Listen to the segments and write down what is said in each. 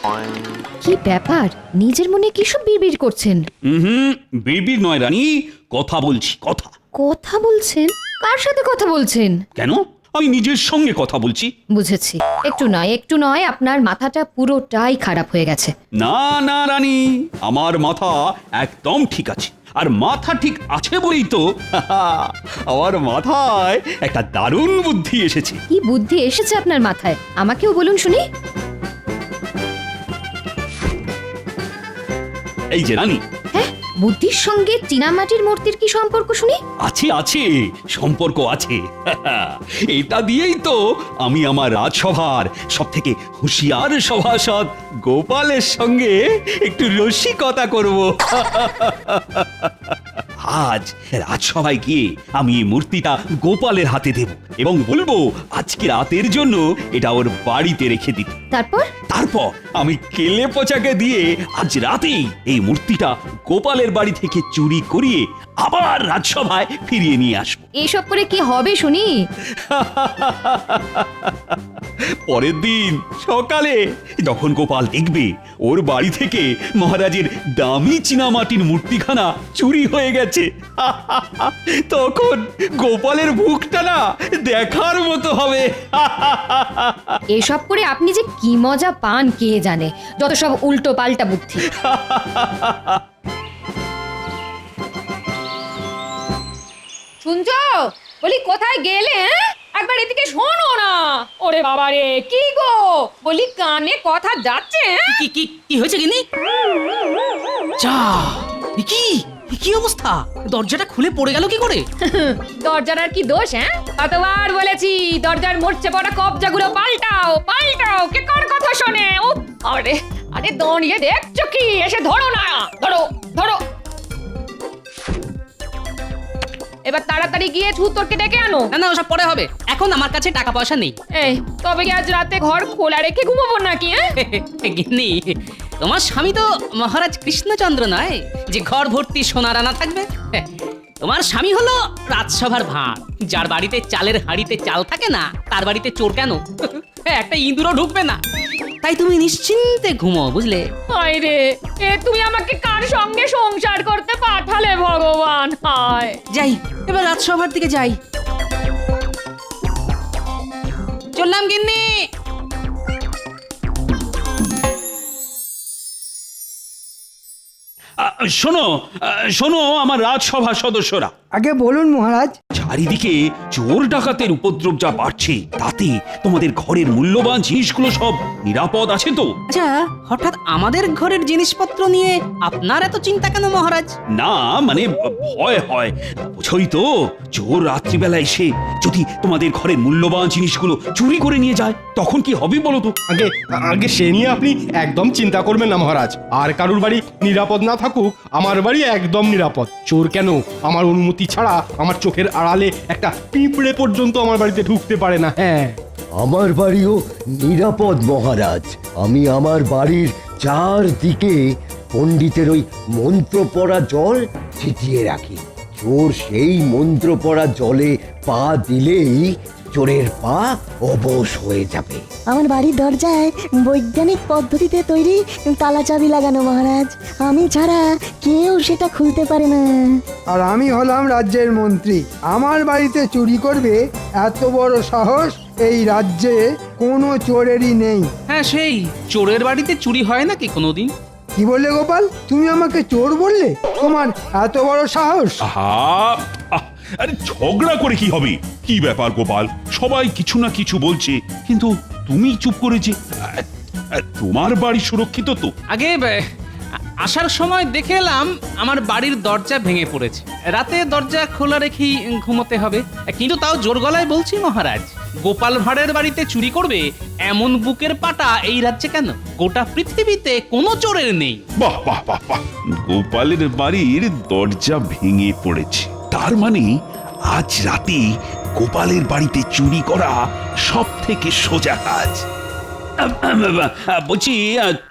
কি ব্যাপার, নিজের মনে কি সব বিড়বিড় করছেন? বিড়বিড় নয় রানী, কথা বলছি, কথা। কথা বলছেন? কার সাথে কথা বলছেন? কেন, আমি নিজের সঙ্গে কথা বলছি। বুঝেছি, একটু নয় আপনার মাথাটা পুরোটাই খারাপ হয়ে গেছে। না না রানী, আমার মাথা একদম ঠিক আছে। আর মাথা ঠিক আছে বলেই তো আমার মাথায় একটা দারুণ বুদ্ধি এসেছে। কি বুদ্ধি এসেছে আপনার মাথায়, আমাকেও বলুন শুনি। এই যে রানী, হ্যাঁ, বুদ্ধির সঙ্গে চীনামাটির মূর্তির কি সম্পর্ক শুনি? আছে আছে, সম্পর্ক আছে। এটা দিয়েই তো আমি আমার রাজসভার সব থেকে হুঁশিয়ার সভাসদ গোপালের সঙ্গে একটু রসিকতা করব। আজ রাজসভায় গিয়ে আমি এই মূর্তিটা গোপালের হাতে দেব এবং বলবো আজকে রাতের জন্য এটা ওর বাড়িতে রেখে দিতে। তারপর আমি কেলে পচাকে দিয়ে আজ রাতেই এই মূর্তিটা গোপালের বাড়ি থেকে চুরি করিয়ে আবার রাজসভায় ফিরিয়ে নিয়ে আসবো। এসব করে কি হবে শুনি? পরের দিন সকালে যখন গোপাল দেখবে ওর বাড়ি থেকে মহারাজের দামি চীনামাটির মূর্তিখানা চুরি হয়ে গেছে, তখন গোপালের মুখটা না দেখার মতো হবে। এসব করে আপনি যে কি মজা পান কে জানে, যত সব উল্টো পাল্টা বুদ্ধি। শুনছো? বলি কোথায় গেলে? একবার এদিকে শোনো না। ওরে বাবা রে, কি গো? বলি কানে কথা যাচ্ছে? কি কি কি হয়েছে গিনি? যা, কি কি অবস্থা? দরজাটা খুলে পড়ে গেল কি করে? দরজার আর কি দোষ? কতবার বলেছি দরজার মরচে পড়া কবজাগুলো পাল্টাও পাল্টাও, কে কার কথা শোনে? ও আরে আরে দাঁড়িয়ে দেখছো কি? এসে ধরো না, ধরো ধরো। এবার তাড়াতাড়ি গিয়ে ছুতরকে ডেকে আনো। না না, ওসব পরে হবে, এখন আমার কাছে টাকা পয়সা নেই। এই তবে কি আজ রাতে ঘর খোলা রেখে ঘুমাবো নাকি? গিন্নি, তোমার স্বামী তো মহারাজ কৃষ্ণচন্দ্র নয় যে ঘর ভর্তি সোনার আনা থাকবে। তোমার স্বামী হলো রাজসভার ভাঁড়, যার বাড়িতে চালের হাঁড়িতে চাল থাকে না তার বাড়িতে চোর কেন? একটা ইঁদুরও ঢুকবে না। তাই তুমি নিশ্চিন্তে ঘুমো, বুঝলে? হায় রে, এ তুমি আমাকে কার সঙ্গে সংসার করতে পাঠালে ভগবান? হায়। যাই, এবার রাজসভার দিকে যাই। চললাম গিন্নি। শোনো শোনো আমার রাজসভার সদস্যরা, আগে বলুন মহারাজ। চারিদিকে চোর ডাকাতের উপদ্রব যা বাড়ছে, তাতে তোমাদের ঘরের মূল্যবান জিনিসগুলো সব নিরাপদ আছে তো? আচ্ছা, হঠাৎ আমাদের ঘরের জিনিসপত্র নিয়ে আপনার এত চিন্তা কেন মহারাজ? না মানে ভয় হয়, বুঝোই তো, চোর রাত্রিবেলা এসে যদি তোমাদের ঘরের মূল্যবান জিনিসগুলো চুরি করে নিয়ে যায় তখন কি হবে বলো তো? আগে আগে সে নিয়ে আপনি একদম চিন্তা করবেন না মহারাজ। আর কারুর বাড়ি নিরাপদ না থাকুক, আমার বাড়ি একদম নিরাপদ। চোর কেন, আমার অনুমতি ছাড়া আমার চোখের আড়ালে একটা পিঁপড়ে পর্যন্ত আমার বাড়িতে ঢুকতে পারে না। হ্যাঁ, আমার বাড়িও নিরাপদ মহারাজ। আমি আমার বাড়ির চারদিকে পণ্ডিতের ওই মন্ত্র পড়া জল ছিটিয়ে রাখি। চোর সেই মন্ত্র পড়া জলে পা দিলেই চোরের পা অবশ হয়ে যাবে। আমার বাড়ির দরজায় বৈজ্ঞানিক পদ্ধতিতে তৈরি তালা চাবি লাগানো মহারাজ, আমি ছাড়া কেউ সেটা খুলতে পারে না। আর আমি হলাম রাজ্যের মন্ত্রী, আমার বাড়িতে চুরি করবে এত বড় সাহস এই রাজ্যে কোনো চোরেরই নেই। হ্যাঁ, সেই চোরের বাড়িতে চুরি হয় নাকি কোনোদিন? কি বললে গোপাল? তুমি আমাকে চোর বললে? তোমার এত বড় সাহস? আরে ঝগড়া করে কি হবে? কি ব্যাপার গোপাল, সবাই কিছু না কিছু বলছে কিন্তু তুমি চুপ করেছে। তোমার বাড়ি সুরক্ষিত তো? আগে আসার সময় দেখে এলাম আমার বাড়ির দরজা ভেঙে পড়েছে। রাতে দরজা খোলা রেখেই ঘুমোতে হবে, কিন্তু তাও জোর গলায় বলছি মহারাজ, গোপাল ভাঁড়ের বাড়িতে চুরি করবে এমন বুকের পাটা এই রাজ্যে কেন? গোটা পৃথিবীতে কোনো চোরের নেই। বাহ বাহ বাহ বাহ, গোপালের বাড়ির দরজা ভেঙে পড়েছে, তার মানে আজ রাতে গোপালের বাড়িতে চুরি করা সব থেকে সোজা কাজ। বলছি,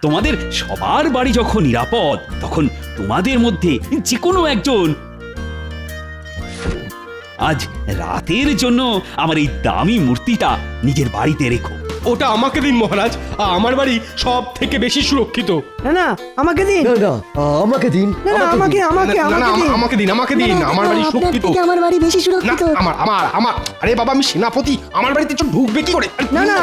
তোমাদের সবার বাড়ি যখন নিরাপদ, তখন তোমাদের মধ্যে যে কোনো একজন আজ রাতের জন্য আমার এই দামি মূর্তিটা নিজের বাড়িতে রেখো। ওটা আমাকে দিন মহারাজ, আমার বাড়ি সব থেকে বেশি সুরক্ষিত। না না আমাকে দিন, না না আমাকে দিন, না না আমাকে আমাকে না, না, আমাকে দিন। আমাকে দিন, আমাকে দিন, আমার বাড়ি আপনার সুরক্ষিত। থেকে আমার বাড়ি বেশি না, সুরক্ষিত। আমার আমার আমার আরে বাবা, আমি সেনাপতি, আমার বাড়িতে চোর ঢুকবে কি করে? আরে, না না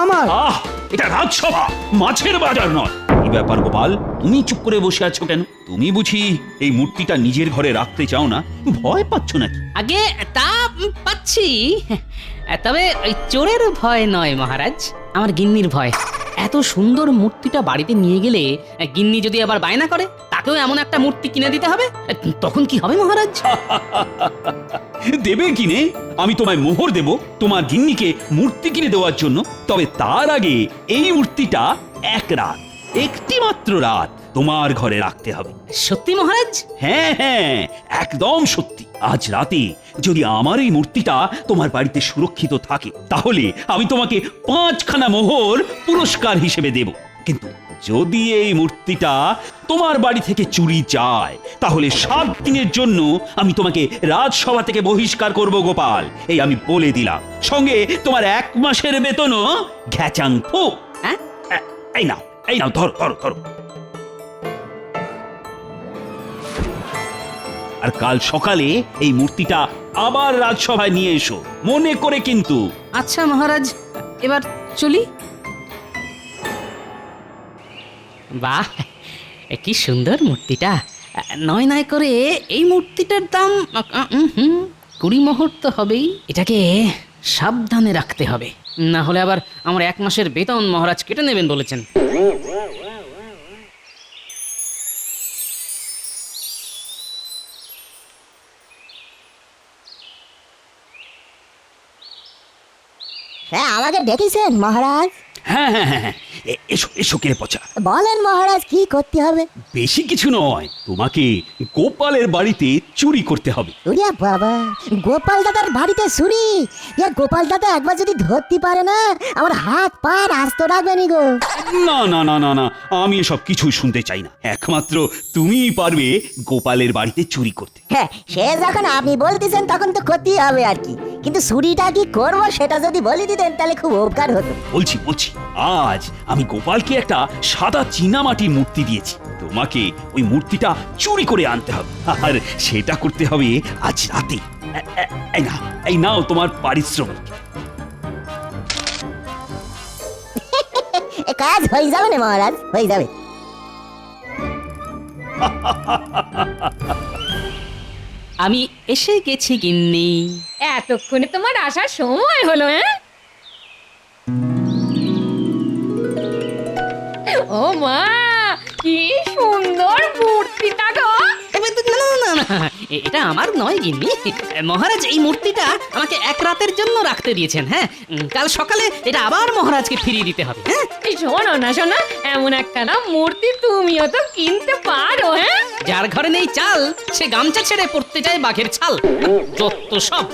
আমার আহ এটা রাজসভা, মাছের বাজার নয়। কি ব্যাপার গোপাল, তুমি চুপ করে বসে আছো কেন? তুমি বুঝি এই মূর্তিটা নিজের ঘরে রাখতে চাও না? ভয় পাচ্ছ নাকি? আগে তা পাচ্ছি, তবে ওই চোরের ভয় নয় মহারাজ, আমার গিন্নির ভয়। এত সুন্দর মূর্তিটা বাড়িতে নিয়ে গেলে গিন্নি যদি আবার বায়না করে তাকেও এমন একটা মূর্তি কিনে দিতে হবে, তখন কি হবে মহারাজ? দেবে কিনে? আমি তোমায় মোহর দেব তোমার গিন্নিকে মূর্তি কিনে দেওয়ার জন্য। তবে তার আগে এই মূর্তিটা একটি মাত্র রাত তোমার ঘরে রাখতে হবে। সত্যি মহারাজ? হ্যাঁ হ্যাঁ, একদম সত্যি। আজ রাতে যদি আমার এই মূর্তিটা তোমার বাড়িতে সুরক্ষিত থাকে তাহলে আমি তোমাকে 5খানা মোহর পুরস্কার হিসেবে দেব। কিন্তু যদি এই মূর্তিটা তোমার বাড়ি থেকে চুরি যায় তাহলে 7 দিনের জন্য আমি তোমাকে রাজসভা থেকে বহিষ্কার করব গোপাল, এই আমি বলে দিলাম। সঙ্গে তোমার 1 মাসের বেতনও ঘ্যাচাং ফু। হ্যাঁ? এই নাও ধরো ধরো ধরো। আর কাল সকালে এই মূর্তিটা আবার রাজসভায় নিয়ে এসো, মনে করে কিন্তু। আচ্ছা মহারাজ, এবার চলি। বাহ, কি সুন্দর মূর্তিটা। নয় নয় করে এই মূর্তিটার দাম 20 মোহর তো হবেই। এটাকে সাবধানে রাখতে হবে, না হলে আবার আমার 1 মাসের বেতন মহারাজ কেটে নেবেন বলেছেন। হ্যাঁ, আমাকে ডেকেছেন মহারাজ? হ্যাঁ হ্যাঁ হ্যাঁ হ্যাঁ, এসো এসো কেড়ে পচা। বলেন মহারাজ, কি করতে হবে? বেশি কিছু নয়, তোমাকে গোপালের বাড়িতে চুরি করতে হবে। ওরে বাবা, গোপাল দাদার বাড়িতে চুরি? গোপাল দাদা একবার যদি ধরতে পারে না, আমার হাত পা আস্ত রাখবে নি গো। না না না না না, আমি এসব কিছুই শুনতে চাই না। একমাত্র তুমিই পারবে গোপালের বাড়িতে চুরি করতে। হ্যাঁ, সে যখন আপনি বলতেছেন তখন তো করতেই হবে আর কি। কিন্তু চুরিটা কি করবো সেটা যদি বলে দিতেন তাহলে খুব উপকার হতো। বলছি আজ আমি গোপালকে একটা সাদা চীনামাটির মূর্তি দিয়েছি। তোমাকে ওই মূর্তিটা চুরি করে আনতে হবে, আর সেটা করতে হবে আজ রাতে। এই নাও তোমার পারিশ্রমিক। এ কাজ হয়ে যাবে না মহারাজ, হয়ে যাবে। আমি এসে গেছি গিন্নি। এতক্ষণে তোমার আসার সময় হলো? ও মা, কি সুন্দর মূর্তিটা গো। এটা আমার নয় গিন্নি, মহারাজ এই মূর্তিটা আমাকে 1 রাতের জন্য রাখতে দিয়েছেন। হ্যাঁ, কাল সকালে এটা আবার মহারাজকে ফিরিয়ে দিতে হবে। হ্যাঁ, এই শোনো না শোনা, এমন একটা না মূর্তি তুমিও তো কিনতে পারো। হ্যাঁ, যার ঘরে নেই চাল সে গামছা ছেড়ে পড়তে যায় বাঘের ছাল। যত সব।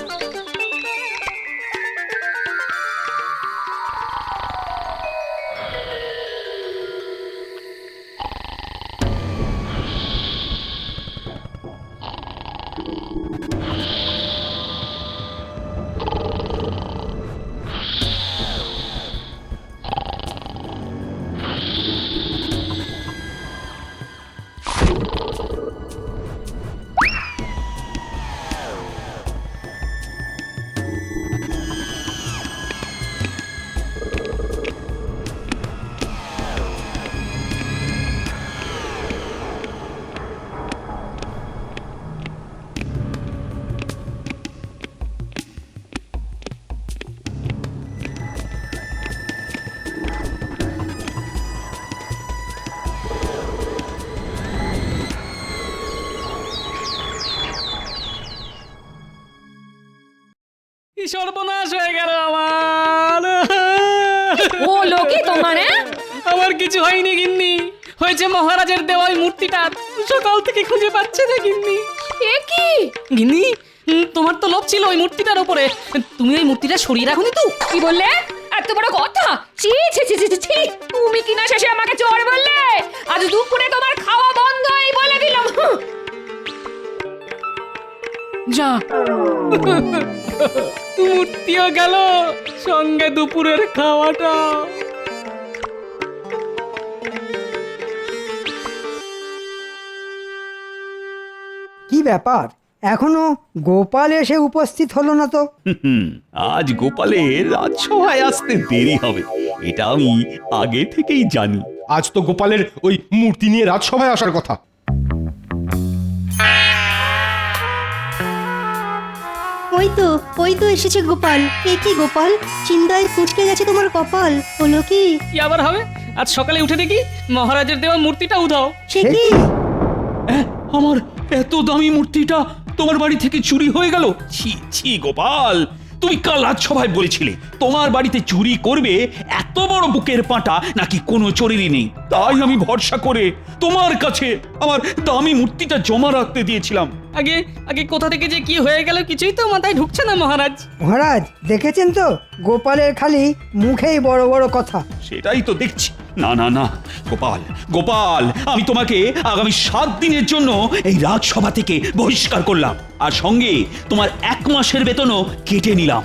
সর্বনাশ হয়ে গেল আমার। ও লোকে তোমার। আমার কিছু হয়নি গিন্নি, হয়েছে মহারাজের দেওয়া ওই মূর্তিটা সকাল থেকে খুঁজে পাচ্ছে না গিন্নি। এ কি গিন্নি, তোমার তো লোভ ছিল ওই মূর্তিটার উপরে, তুমি ওই মূর্তিটা সরিয়ে রাখোনি তো? কি বললে? এত বড় কথা! ছি ছি ছি ছি ছি, তুমি কিনা শেষে আমাকে চোর বললে? আজ দুপুরে তোমার খাওয়া বন্ধ, এই বলে দিলাম। যা মূর্তিও গেল, সঙ্গে দুপুরের খাওয়াটা। কি ব্যাপার এখনো গোপাল এসে উপস্থিত হলো না তো? আজ গোপালের রাজসভায় আসতে দেরি হবে, এটা আমি আগে থেকেই জানি। আজ তো গোপালের ওই মূর্তি নিয়ে রাজসভায় আসার কথা। ওই তো এসেছে গোপাল। এ কি গোপাল, চিন্তায় কুঁচকে গেছে তোমার কপাল, হলো কি? কি আবার হবে? আজ সকালে উঠে দেখি মহারাজের দেওয়া মূর্তিটা উধাও। সে কি? আমার এত দামি মূর্তিটা তোমার বাড়ি থেকে চুরি হয়ে গেল। ছি ছি গোপাল, তুমি কাল রাজসভায় বলেছিলে তোমার বাড়িতে চুরি করবে, এত বড় বুকের পাঁটা নাকি কোনো চোরেরই নেই। তাই আমি ভরসা করে তোমার কাছে আমার দামি মূর্তিটা জমা রাখতে দিয়েছিলাম। আগে আগে কোথা থেকে যে কি হয়ে গেল কিছুই তো মাথায় ঢুকছে না মহারাজ। মহারাজ দেখেছেন তো, গোপালের খালি মুখেই বড় বড় কথা। সেটাই তো দেখছি। না না না গোপাল, গোপাল, আমি তোমাকে আগামী 7 দিনের জন্য এই রাজসভা থেকে বহিষ্কার করলাম, আর সঙ্গে তোমার 1 মাসের বেতনও কেটে নিলাম।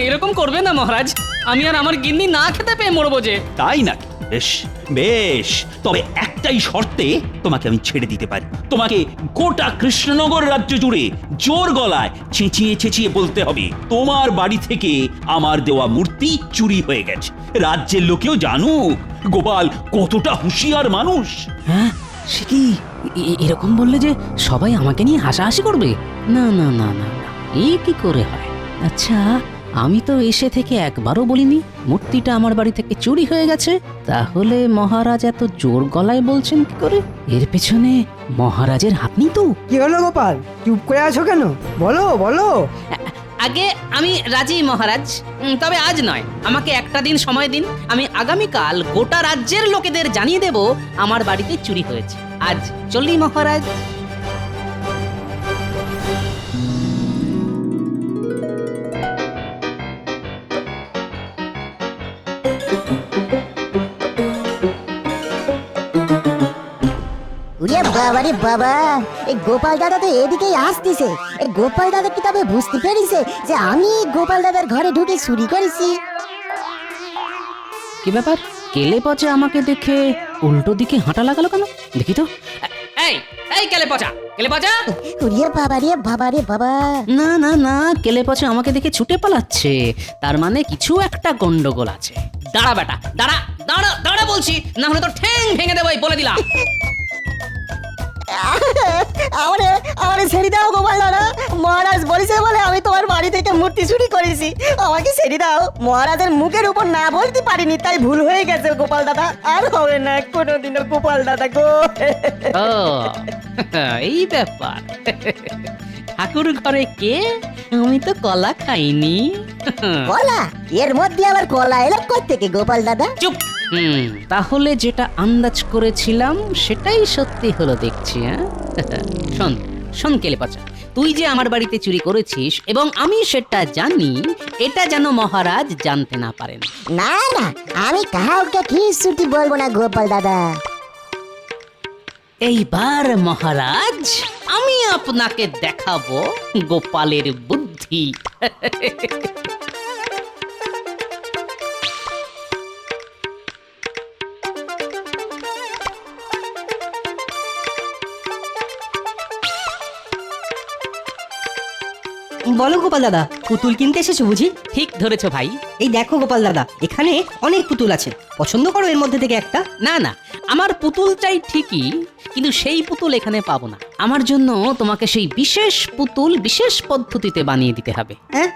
এরকম করবে না মহারাজ, আমি আর আমার গিন্নি না খেতে পেয়ে মরবো যে। তাই নাকি? বেশ বেশ, তবে একটাই শর্তে তোমাকে আমি ছেড়ে দিতে পারি। তোমাকে গোটা কৃষ্ণনগর রাজ্য জুড়ে জোর গলায় চেঁচিয়ে চেঁচিয়ে বলতে হবে তোমার বাড়ি থেকে আমার দেওয়া মূর্তি চুরি হয়ে গেছে। রাজ্যের লোকেও জানুক গোপাল কতটা হুঁশিয়ার মানুষ। হ্যাঁ, সে কি এরকম বললে যে সবাই আমাকে নিয়ে হাসাহাসি করবে? না না না না না, এ কি করে হয়? আচ্ছা, আমি তো এসে থেকে একবারও বলিনি মূর্তিটা আমার বাড়ি থেকে চুরি হয়ে গেছে, তাহলে মহারাজ এত জোর গলায় বলছেন কি করে? এর পেছনে মহারাজের হাত নেই তো? কি হলো গোপাল, চুপ করে আছো কেন? বলো বলো। আগে আমি রাজি মহারাজ, তবে আজ নয়, আমাকে একটা দিন সময় দিন। আমি আগামীকাল গোটা রাজ্যের লোকেদের জানিয়ে দেব আমার বাড়িতে চুরি হয়েছে। আজ চলি মহারাজ। উড়িয়া বাবা রে বাবা, এই গোপাল দাদা তো এদিকেই আসতেছে। এই গোপাল দাদা কি তবে বুঝতে পেরেছে যে আমি গোপাল দাদার ঘরে ঢুকে চুরি করেছি? কি ব্যাপার, কেলে পচা আমাকে দেখে উল্টো দিকে হাঁটা লাগালো কেন? দেখি তো। এই এই কেলে পচা, কেলে পচা! উড়িয়া বাবা রে বাবা রে বাবা। না না না, কেলে পচা আমাকে দেখে ছুটে পালাচ্ছে, তার মানে কিছু একটা গন্ডগোল আছে। দাঁড়া বেটা, দাঁড়া দাঁড়া দাঁড়া বলছি, না হলে তো ঠ্যাং ভেঙে দেবো, বলে দিলাম। আমারে ছেড়ে দাও গোপাল দাদা, মহারাজ বলেছে বলে আমি তোমার বাড়ি থেকে মূর্তি চুরি করেছি, আমাকে ছেড়ে দাও। মহারাজের মুখের উপর না বলতে পারিনি, তাই ভুল হয়ে গেছে গোপাল দাদা, আর হবে না কোনোদিনও গোপাল দাদা গো। ও এই ব্যাপার। ঠাকুর ঘরে কে? আমি তো কলা খাইনি। কলা? এর মধ্যে আবার কলা এলো কই থেকে গোপাল দাদা? চুপ। তাহলে যেটা আন্দাজ করেছিলাম সেটাই সত্যি হলো দেখছি। শোন শোন কেলে পচা, তুই যে আমার বাড়িতে চুরি করেছিস এবং আমি সেটা জানি, এটা যেন মহারাজ জানতে না পারেন। না না, আমি কাউকে কিছুটি বলবো না গোপাল দাদা। এইবার মহারাজ আমি আপনাকে দেখাবো গোপালের বুদ্ধি। বলো গোপাল দাদা, পুতুল কিনতে এসেছো বুঝি? ঠিক ধরেছো ভাই। এই দেখো গোপাল দাদা, এখানে অনেক পুতুল আছে, পছন্দ করো এর মধ্যে থেকে একটা। না না, আমার পুতুল চাই ঠিকই, কিন্তু সেই পুতুল এখানে পাবো না। আমার জন্য তোমাকে সেই বিশেষ পুতুল বিশেষ পদ্ধতিতে বানিয়ে দিতে হবে। হ্যাঁ,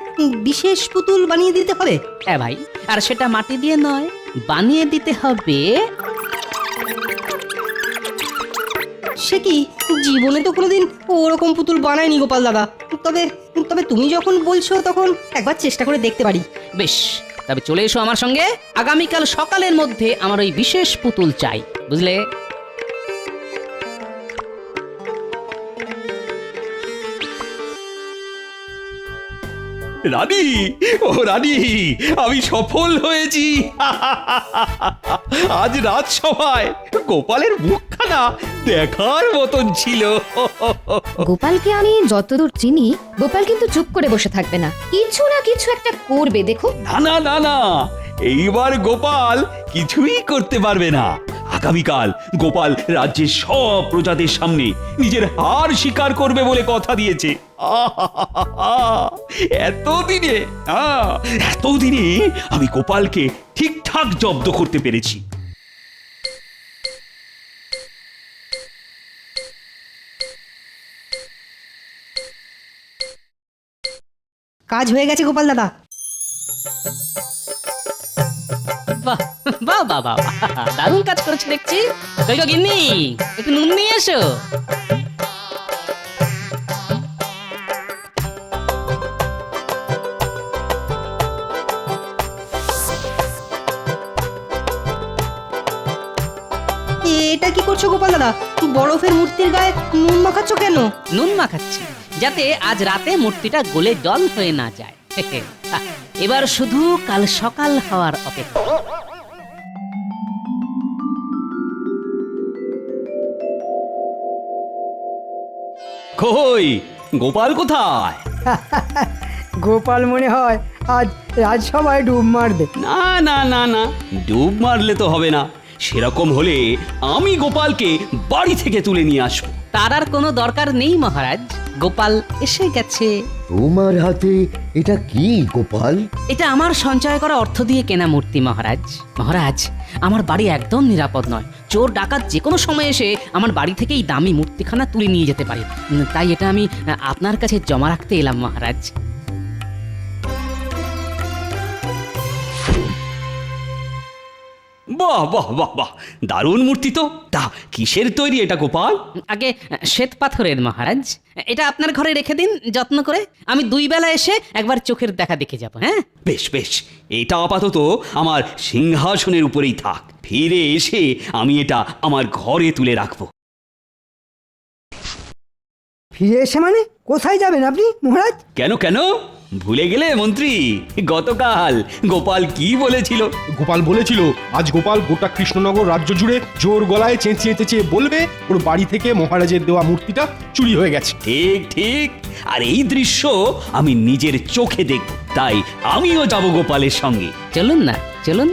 বিশেষ পুতুল বানিয়ে দিতে হবে? হ্যাঁ ভাই, আর সেটা মাটি দিয়ে নয়, বানিয়ে দিতে হবে। সে কি, জীবনে তো কোনোদিন ওরকম পুতুল বানায়নি গোপাল দাদা। তবে তবে তুমি যখন বলছো তখন একবার চেষ্টা করে দেখতে পারি। বেশ, তবে চলে এসো আমার সঙ্গে। আগামীকাল সকালের মধ্যে আমার ওই বিশেষ পুতুল চাই, বুঝলে? রানী, ও রানী, আমি সফল হয়েছি। আজ রাজসভায় গোপালের মুখখানা না দেখার মতন ছিল। গোপালকে আমি যতদূর চিনি, গোপাল কিন্তু চুপ করে বসে থাকবে না, কিছু না কিছু একটা করবে, দেখো। না না না না, এইবার গোপাল কিছুই করতে পারবে না। আগামীকাল গোপাল রাজ্যের সব প্রজাদের সামনে নিজের হার স্বীকার করবে বলে কথা দিয়েছে। এতদিনে আমি গোপালকে ঠিকঠাক জব্দ করতে পেরেছি। কাজ হয়ে গেছে গোপাল দাদা। বাহ বাহ বাহ বাহ, দারুণ কাজ করেছে দেখছি। কই গো গিন্নি, একটু নুন নিয়ে এসো। এটা কি করছো গোপাল দাদা? বরফের মূর্তির গায়ে নুন মাখাচ্ছ কেন? নুন মাখাচ্ছি যাতে আজ রাতে মূর্তিটা গলে জল হয়ে না যায়। এবার শুধু কাল সকাল হওয়ার অপেক্ষা। কই গোপাল কোথায়? গোপাল মনে হয় আজ রাজসভায় ডুব মারবে। না না না না, ডুব মারলে তো হবে না। সেরকম হলে আমি গোপালকে বাড়ি থেকে তুলে নিয়ে আসবো। তার আর কোনো দরকার নেই মহারাজ, গোপাল এসে গেছে। তোমার হাতে এটা কি গোপাল? এটা আমার সঞ্চয় করা অর্থ দিয়ে কেনা মূর্তি মহারাজ। মহারাজ, আমার বাড়ি একদম নিরাপদ নয়। চোর ডাকাত যে কোনো সময় এসে আমার বাড়ি থেকে এই দামি মূর্তিখানা তুলে নিয়ে যেতে পারে। তাই এটা আমি আপনার কাছে জমা রাখতে এলাম মহারাজ। বাহ বাহ বাহ বাহ, দারুণ মূর্তি তো। তা কিসের তৈরি এটা গোপাল? আগে শ্বেত পাথরের মহারাজ। এটা আপনার ঘরে রেখে দিন যত্ন করে। আমি 2 বেলা এসে একবার চোখের দেখা দেখে যাব। হ্যাঁ বেশ বেশ, এটা আপাতত আমার সিংহাসনের উপরেই থাক। ফিরে এসে আমি এটা আমার ঘরে তুলে রাখবো। ফিরে এসে মানে কোথায় যাবেন আপনি মহারাজ? কেন কেন, ভুলে গেলে মন্ত্রী? গতকাল গোপাল কি বলেছিল? গোপাল বলেছিল আজ গোপাল গোটা কৃষ্ণনগর রাজ্য জুড়ে জোর গলায় চেঁচিয়ে চেঁচিয়ে বলবে ওর বাড়ি থেকে মহারাজের দেওয়া মূর্তিটা চুরি হয়ে গেছে। ঠিক ঠিক, আর এই দৃশ্য আমি নিজের চোখে দেখব। তাই আমিও যাব গোপালের সঙ্গে। চলুন না, চলুন।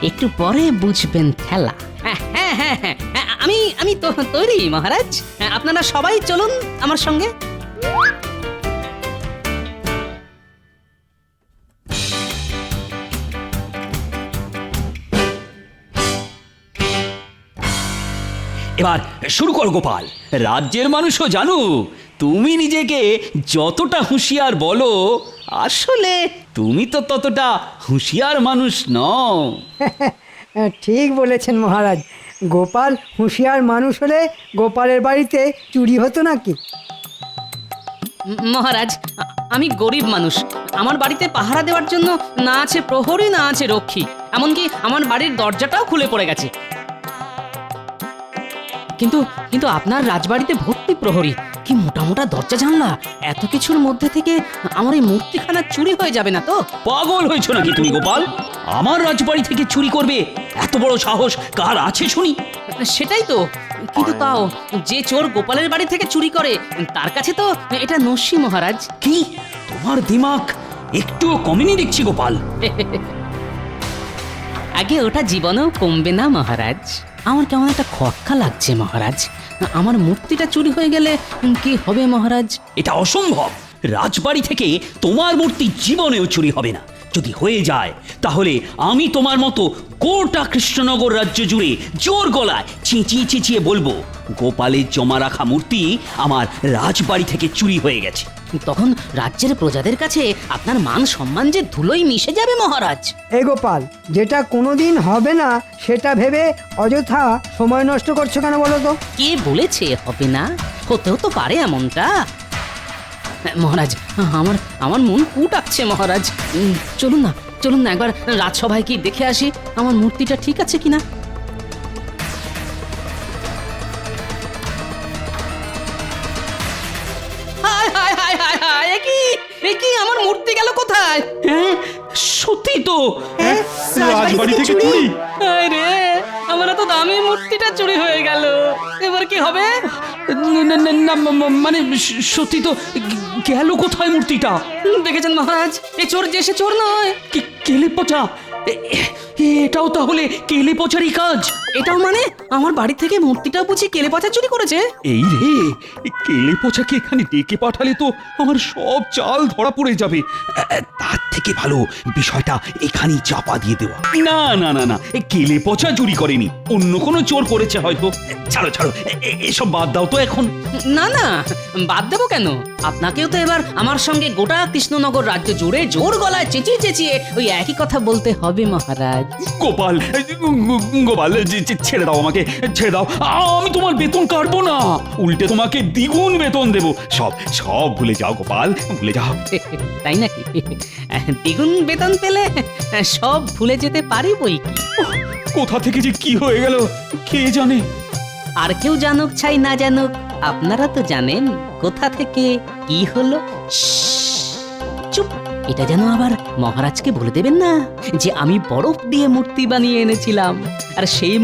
একটু পরে বুঝবেন খেলা। হ্যাঁ হ্যাঁ হ্যাঁ হ্যাঁ, আমি তো তৈরি মহারাজ। আপনারা সবাই চলুন আমার সঙ্গে। এবার শুরু কর গোপাল। রাজ্যের মানুষও জানুক তুমি নিজেকে যতটা হুঁশিয়ার বলো, আসলে তুমি তো ততটা হুঁশিয়ার মানুষ নও। ঠিক বলেছেন মহারাজ। গোপাল হুঁশিয়ার মানুষ হলে গোপালের বাড়িতে চুরি হতো নাকি? মহারাজ, আমি গরিব মানুষ। আমার বাড়িতে পাহারা দেওয়ার জন্য না আছে প্রহরী, না আছে রক্ষী। এমনকি আমার বাড়ির দরজাটাও খুলে পড়ে গেছে। কিন্তু কিন্তু আপনার রাজবাড়িতে ভর্তি প্রহরী, কি মোটা মোটা দরজা জানলা। এত কিছুর মধ্যে থেকে আমার এই মূর্তিখানা চুরি হয়ে যাবে না তো? পাগল হয়েছ নাকি তুমি গোপাল? আমার রাজবাড়ি থেকে চুরি করবে এত বড় সাহস কার আছে শুনি? সেটাই তো। কিন্তু তাও যে চোর গোপালের বাড়ি থেকে চুরি করে তার কাছে তো এটা নস্যি মহারাজ। কি তোমার দিমাগ একটুও কমেনি দেখছি গোপাল। আগে ওটা জীবনেও কমবে না মহারাজ। আমার কেমন একটা খটকা লাগছে মহারাজ। আমার মূর্তিটা চুরি হয়ে গেলে কি হবে মহারাজ? এটা অসম্ভব। রাজবাড়ি থেকে তোমার মূর্তি জীবনেও চুরি হবে না। যদি হয়ে যায় তাহলে আমি তোমার মতো গোটা কৃষ্ণনগর রাজ্য জুড়ে জোর গলায় চেঁচিয়ে চেঁচিয়ে বলবো গোপালের জমা রাখা মূর্তি আমার রাজবাড়ি থেকে চুরি হয়ে গেছে। তখন রাজ্যের প্রজাদের কাছে আপনার মান সম্মান যে ধুলোয় মিশে যাবে মহারাজ। এই গোপাল, যেটা কোনোদিন হবে না সেটা ভেবে অযথা সময় নষ্ট করছো কেন বলো তো? কে বলেছে হবে না? হতেও তো পারে এমনটা। মহারাজ, আমার মন কুটাচ্ছে মহারাজ। চলুন না, চলুন না একবার রাজসভায় কি দেখে আসি আমার মূর্তিটা ঠিক আছে কিনা। হায় হায় হায় হায় হায়, এ কি আমার মূর্তি গেল কোথায়? হ্যাঁ সত্যি তো। রাজবাড়ি থেকে চুরি? আরে আমার তো দামি মূর্তিটা চুরি হয়ে গেল, এবার কি হবে? মানে সত্যি তো গেল কোথায় মূর্তিটা? দেখেছেন মহারাজ, এ চোর যে সে চোর নয়। কেলে পচা, এটাও তাহলে কেলে পচারই কাজ। এটাও মানে আমার বাড়ি থেকে মূর্তিটা বুঝি কেলে পচা চুরি করেছে? এই রে, কেলে পচাকে এখানে ডেকে পাঠালে তো আমার সব চাল ধরা পড়ে যাবে। তার থেকে ভালো বিষয়টা এখানেই চাপা দিয়ে দেওয়া। না না না না, কেলে পচা চুরি করেনি, অন্য কোনো চোর করেছে হয়তো। ছাড়ো ছাড়ো, এসব বাদ দাও তো এখন। না না, বাদ দেবো কেন? আপনাকেও তো এবার আমার সঙ্গে গোটা কৃষ্ণনগর রাজ্য জুড়ে জোর গলায় চেঁচিয়ে চেঁচিয়ে ওই একই কথা বলতে হবে মহারাজ। গোপাল, গোপাল, ছেড়ে দাও আমাকে, ছেড়ে দাও। আমি তোমার বেতন কাটবো না, উল্টে তোমাকে দ্বিগুণ বেতন দেবো। সব সব ভুলে যাও গোপাল, ভুলে যাও। তাই নাকি? দ্বিগুণ বেতন পেলে সব ভুলে যেতে পারি বই কি। কোথা থেকে যে কি হয়ে গেল কে জানে। আর কেউ জানুক চাই না জানুক, আপনারা তো জানেন কোথা থেকে কি হলো। চুপ, এটা যেন আবার মহারাজকে বলে দেবেন না যে আমি বরফ দিয়ে মূর্তি বানিয়ে এনেছিলাম, আর সেই